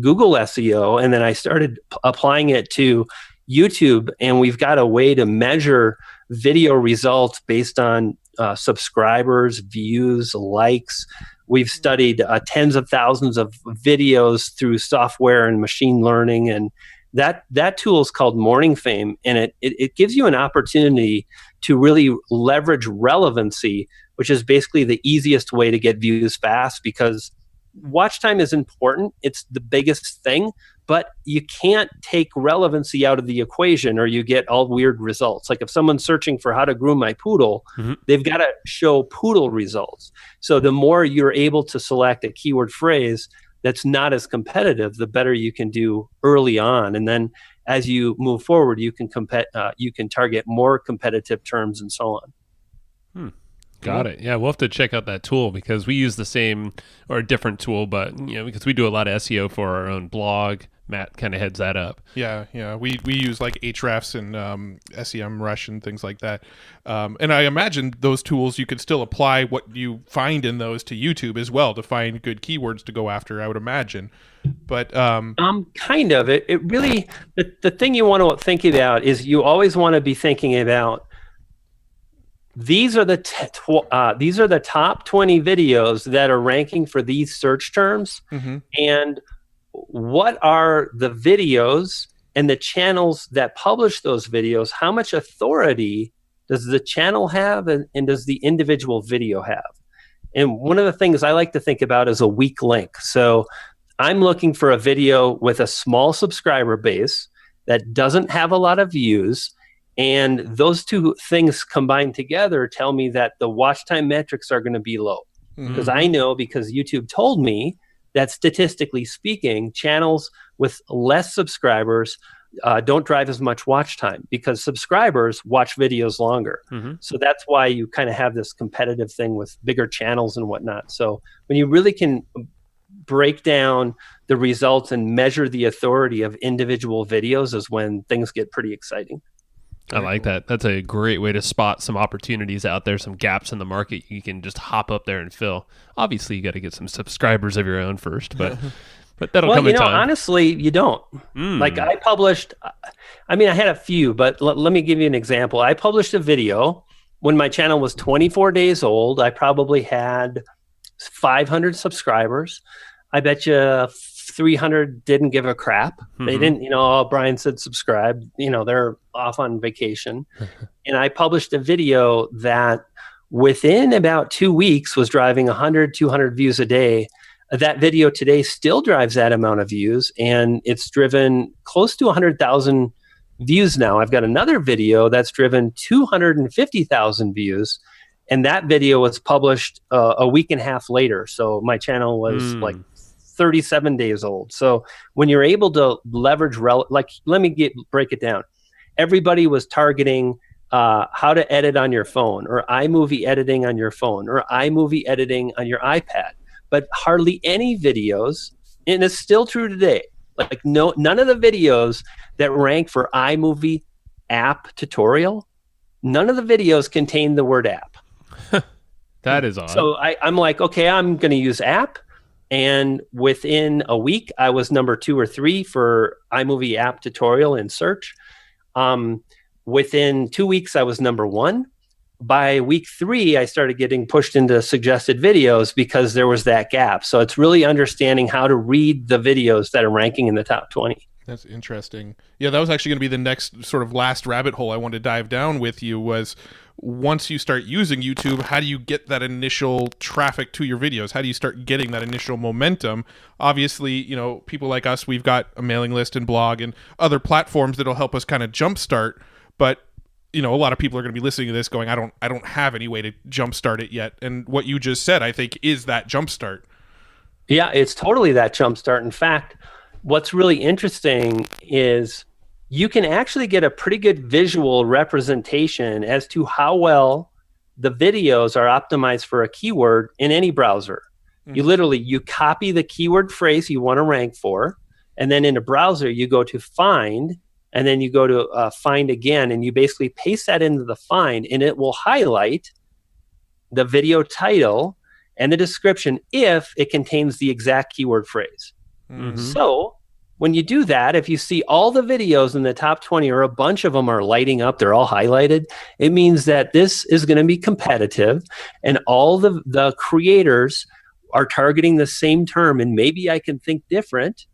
Google SEO, and then I started applying it to YouTube, and we've got a way to measure video results based on subscribers, views, likes. We've studied tens of thousands of videos through software and machine learning, and that tool is called Morning Fame, and it gives you an opportunity to really leverage relevancy, which is basically the easiest way to get views fast, because watch time is important. It's the biggest thing, but you can't take relevancy out of the equation or you get all weird results. Like if someone's searching for how to groom my poodle, they've got to show poodle results. So the more you're able to select a keyword phrase that's not as competitive, the better you can do early on. And then as you move forward, you can target more competitive terms and so on. Got it. Yeah, we'll have to check out that tool because we use the same or a different tool, but because we do a lot of SEO for our own blog. Matt kind of heads that up. Yeah. We use like Ahrefs and SEMrush and things like that. And I imagine those tools, you could still apply what you find in those to YouTube as well to find good keywords to go after, I would imagine. But kind of. It really, the thing you want to think about is you always want to be thinking about these are the top 20 videos that are ranking for these search terms, and what are the videos and the channels that publish those videos? How much authority does the channel have, and does the individual video have? And one of the things I like to think about is a weak link. So I'm looking for a video with a small subscriber base that doesn't have a lot of views. And those two things combined together tell me that the watch time metrics are going to be low. Because I know, because YouTube told me that statistically speaking, channels with less subscribers don't drive as much watch time because subscribers watch videos longer. So that's why you kind of have this competitive thing with bigger channels and whatnot. So when you really can break down the results and measure the authority of individual videos is when things get pretty exciting. I like that. That's a great way to spot some opportunities out there, some gaps in the market you can just hop up there and fill. Obviously, you got to get some subscribers of your own first, but that'll come in time. Honestly, you don't. Like I published, I had a few, but let me give you an example. I published a video when my channel was 24 days old. I probably had 500 subscribers. I bet you 300 didn't give a crap. They didn't, Brian said subscribe, they're off on vacation. And I published a video that within about 2 weeks was driving 100, 200 views a day. That video today still drives that amount of views, and it's driven close to 100,000 views now. I've got another video that's driven 250,000 views, and that video was published a week and a half later. So my channel was like 37 days old. So when you're able to leverage, let me break it down. Everybody was targeting how to edit on your phone, or iMovie editing on your phone, or iMovie editing on your iPad, but hardly any videos, and it's still true today. Like none of the videos that rank for iMovie app tutorial, none of the videos contain the word app. That is odd. So I'm like, okay, I'm going to use app. And within a week, I was number 2 or 3 for iMovie app tutorial in search. Within 2 weeks, I was number 1. By week 3, I started getting pushed into suggested videos because there was that gap. So it's really understanding how to read the videos that are ranking in the top 20. That's interesting. Yeah, that was actually going to be the next sort of last rabbit hole I wanted to dive down with you was once you start using YouTube, how do you get that initial traffic to your videos? How do you start getting that initial momentum? Obviously, people like us, we've got a mailing list and blog and other platforms that'll help us kind of jumpstart. But, a lot of people are going to be listening to this going, I don't have any way to jumpstart it yet. And what you just said, I think, is that jumpstart. Yeah, it's totally that jumpstart. In fact, what's really interesting is you can actually get a pretty good visual representation as to how well the videos are optimized for a keyword in any browser. You literally, you copy the keyword phrase you want to rank for, and then in a browser, you go to find, and then you go to find again, and you basically paste that into the find, and it will highlight the video title and the description if it contains the exact keyword phrase. So when you do that, if you see all the videos in the top 20 or a bunch of them are lighting up, they're all highlighted, it means that this is going to be competitive, and all the creators are targeting the same term, and maybe I can think different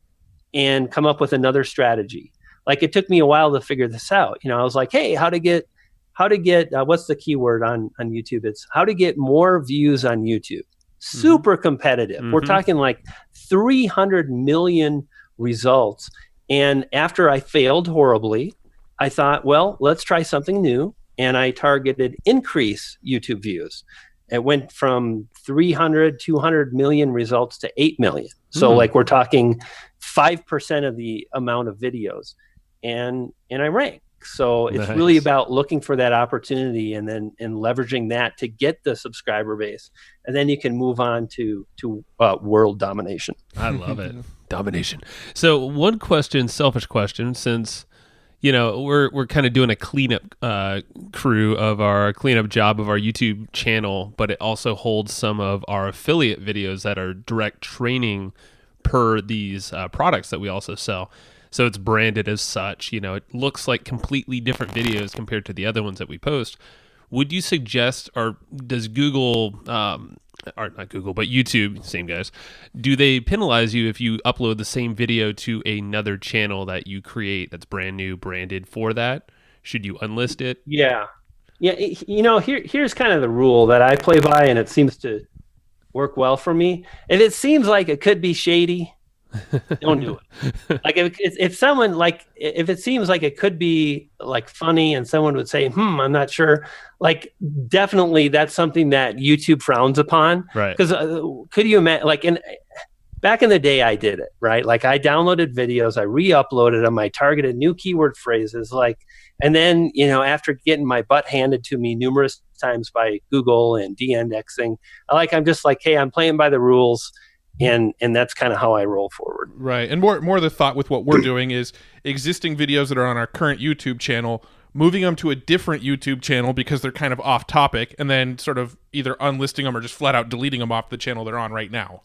and come up with another strategy. Like, it took me a while to figure this out. I was like, hey, how to get what's the keyword on YouTube? It's how to get more views on YouTube. Super competitive. We're talking like 300 million results. And after I failed horribly, I thought, well, let's try something new. And I targeted increase YouTube views. It went from 200 million results to 8 million. So like, we're talking 5% of the amount of videos, and I rank. So it's really about looking for that opportunity and leveraging that to get the subscriber base, and then you can move on to world domination. I love it. Domination. So one question, selfish question, since we're kind of doing a cleanup job of our YouTube channel, but it also holds some of our affiliate videos that are direct training per these products that we also sell. So it's branded as such. It looks like completely different videos compared to the other ones that we post. Would you suggest, or does Google, or not Google, but YouTube, same guys, do they penalize you if you upload the same video to another channel that you create that's brand new, branded for that? Should you unlist it? Yeah. Here's kind of the rule that I play by, and it seems to work well for me. If it seems like it could be shady, don't do it. Like, if someone, like, if it seems like it could be like funny and someone would say, I'm not sure, like, definitely that's something that YouTube frowns upon. Right. Because could you imagine, like, back in the day, I did it, right? Like, I downloaded videos, I re-uploaded them, I targeted new keyword phrases, like, and then, after getting my butt handed to me numerous times by Google and de-indexing, I'm just like, hey, I'm playing by the rules. And that's kind of how I roll forward. Right. And more the thought with what we're doing is existing videos that are on our current YouTube channel, moving them to a different YouTube channel because they're kind of off topic, and then sort of either unlisting them or just flat out deleting them off the channel they're on right now.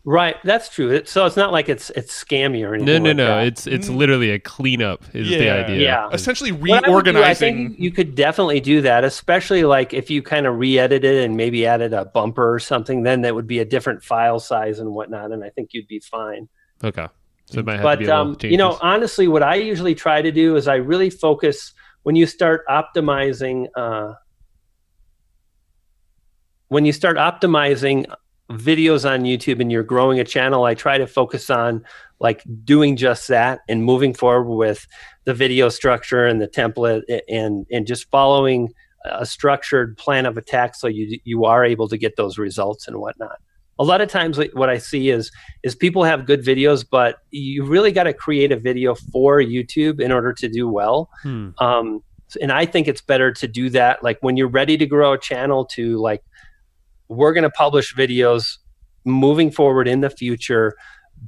Right. That's true. So it's not like it's scammy or anything. No. It's literally a cleanup is the idea. Yeah. Essentially reorganizing. I think you could definitely do that, especially like if you kind of re-edited and maybe added a bumper or something, then that would be a different file size and whatnot, and I think you'd be fine. Okay. So it might have to be a little changes. Honestly, what I usually try to do is I really focus when you start optimizing videos on YouTube and you're growing a channel, I try to focus on like doing just that and moving forward with the video structure and the template and just following a structured plan of attack so you are able to get those results and whatnot. A lot of times what I see is people have good videos, but you really got to create a video for YouTube in order to do well. And I think it's better to do that like when you're ready to grow a channel to like, we're going to publish videos moving forward in the future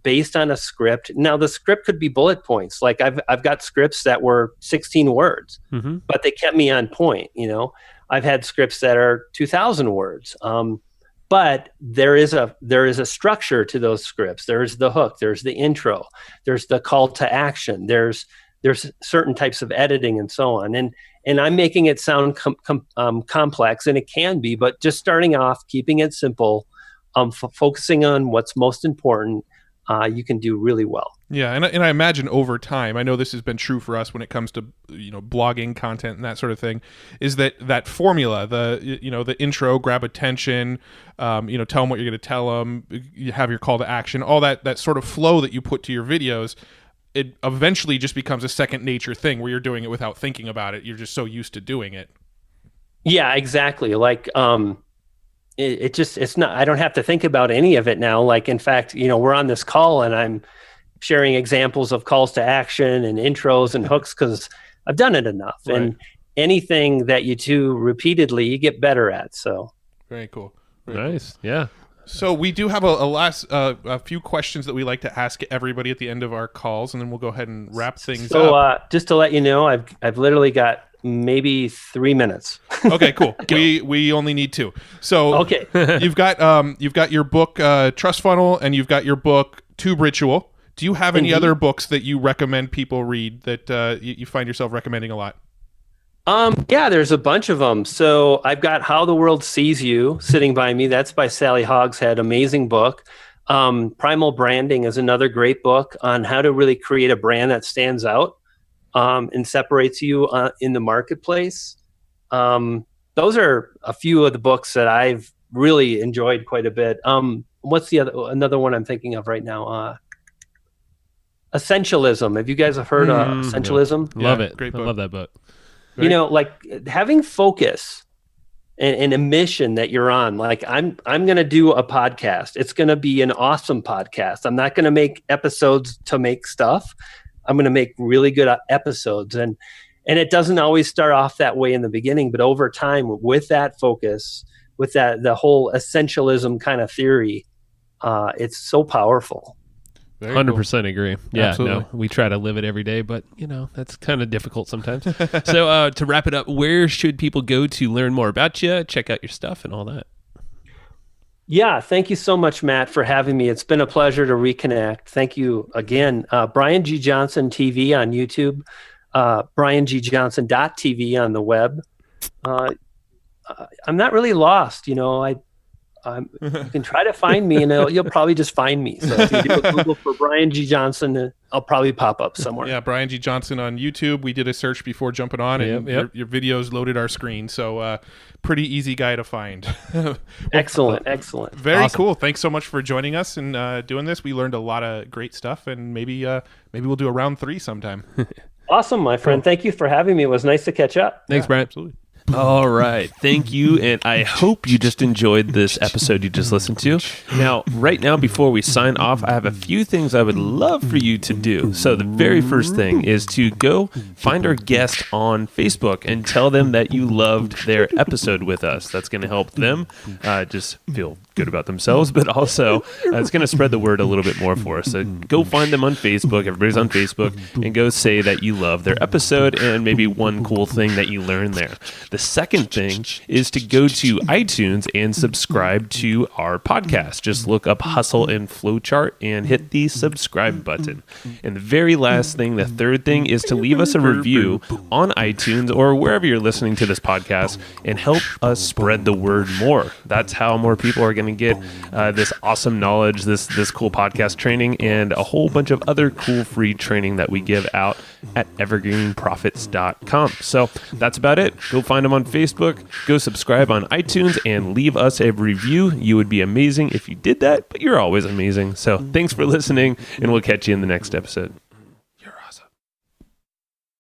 based on a script. Now, the script could be bullet points. Like I've got scripts that were 16 words, but they kept me on point. I've had scripts that are 2,000 words. But there is a structure to those scripts. There's the hook. There's the intro. There's the call to action. There's certain types of editing and so on. And I'm making it sound complex, and it can be, but just starting off, keeping it simple, focusing on what's most important, you can do really well. Yeah, and I imagine over time, I know this has been true for us when it comes to blogging content and that sort of thing, is that formula, the intro, grab attention, tell them what you're going to tell them, you have your call to action, all that sort of flow that you put to your videos. It eventually just becomes a second nature thing where you're doing it without thinking about it. You're just so used to doing it. Yeah, exactly. Like, it's not, I don't have to think about any of it now. Like, in fact, we're on this call and sharing examples of calls to action and intros and hooks because I've done it enough. Right. And anything that you do repeatedly, you get better at. So very cool. Nice. Yeah. So we do have a few questions that we like to ask everybody at the end of our calls, and then we'll go ahead and wrap things up. So just to let you know, I've literally got maybe 3 minutes. Okay, cool. we only need 2. So okay, you've got your book Trust Funnel, and you've got your book Tube Ritual. Do you have any other books that you recommend people read that you find yourself recommending a lot? Yeah, there's a bunch of them. So I've got How the World Sees You sitting by me. That's by Sally Hogshead. Amazing book. Primal Branding is another great book on how to really create a brand that stands out and separates you in the marketplace. Those are a few of the books that I've really enjoyed quite a bit. What's another one I'm thinking of right now? Essentialism. Have you guys heard of Essentialism? Yeah. Love it. Great book. I love that book. You know, like having focus and a mission that you're on. Like I'm going to do a podcast. It's going to be an awesome podcast. I'm not going to make episodes to make stuff. I'm going to make really good episodes. And it doesn't always start off that way in the beginning, but over time with that focus, with the whole essentialism kind of theory, it's so powerful. 100% agree. Yeah, Absolutely. no, we try to live it every day, but that's kind of difficult sometimes. So to wrap it up, where should people go to learn more about you, check out your stuff and all that? Yeah, thank you so much, Matt, for having me. It's been a pleasure to reconnect. Thank you again. Brian G. Johnson TV on YouTube, briangjohnson.tv on the web. I'm not really lost, you can try to find me, and you'll probably just find me. So if you do a Google for Brian G. Johnson, I'll probably pop up somewhere. Yeah, Brian G. Johnson on YouTube. We did a search before jumping on, and your videos loaded our screen. So pretty easy guy to find. Excellent. Very awesome. Cool. Thanks so much for joining us and doing this. We learned a lot of great stuff, and maybe we'll do a round 3 sometime. Awesome, my friend. Cool. Thank you for having me. It was nice to catch up. Thanks, Brian. Absolutely. All right. Thank you. And I hope you just enjoyed this episode you just listened to. Now, right now, before we sign off, I have a few things I would love for you to do. So the very first thing is to go find our guest on Facebook and tell them that you loved their episode with us. That's going to help them just feel good about themselves, but also it's going to spread the word a little bit more for us. So go find them on Facebook. Everybody's on Facebook, and go say that you love their episode and maybe one cool thing that you learned there. The second thing is to go to iTunes and subscribe to our podcast. Just look up Hustle and Flowchart and hit the subscribe button. And the very last thing, the third thing, is to leave us a review on iTunes or wherever you're listening to this podcast and help us spread the word more. That's how more people are going to get this awesome knowledge, this cool podcast training, and a whole bunch of other cool free training that we give out at evergreenprofits.com. So that's about it. Go find them on Facebook, go subscribe on iTunes, and leave us a review. You would be amazing if you did that, but you're always amazing. So thanks for listening, and we'll catch you in the next episode.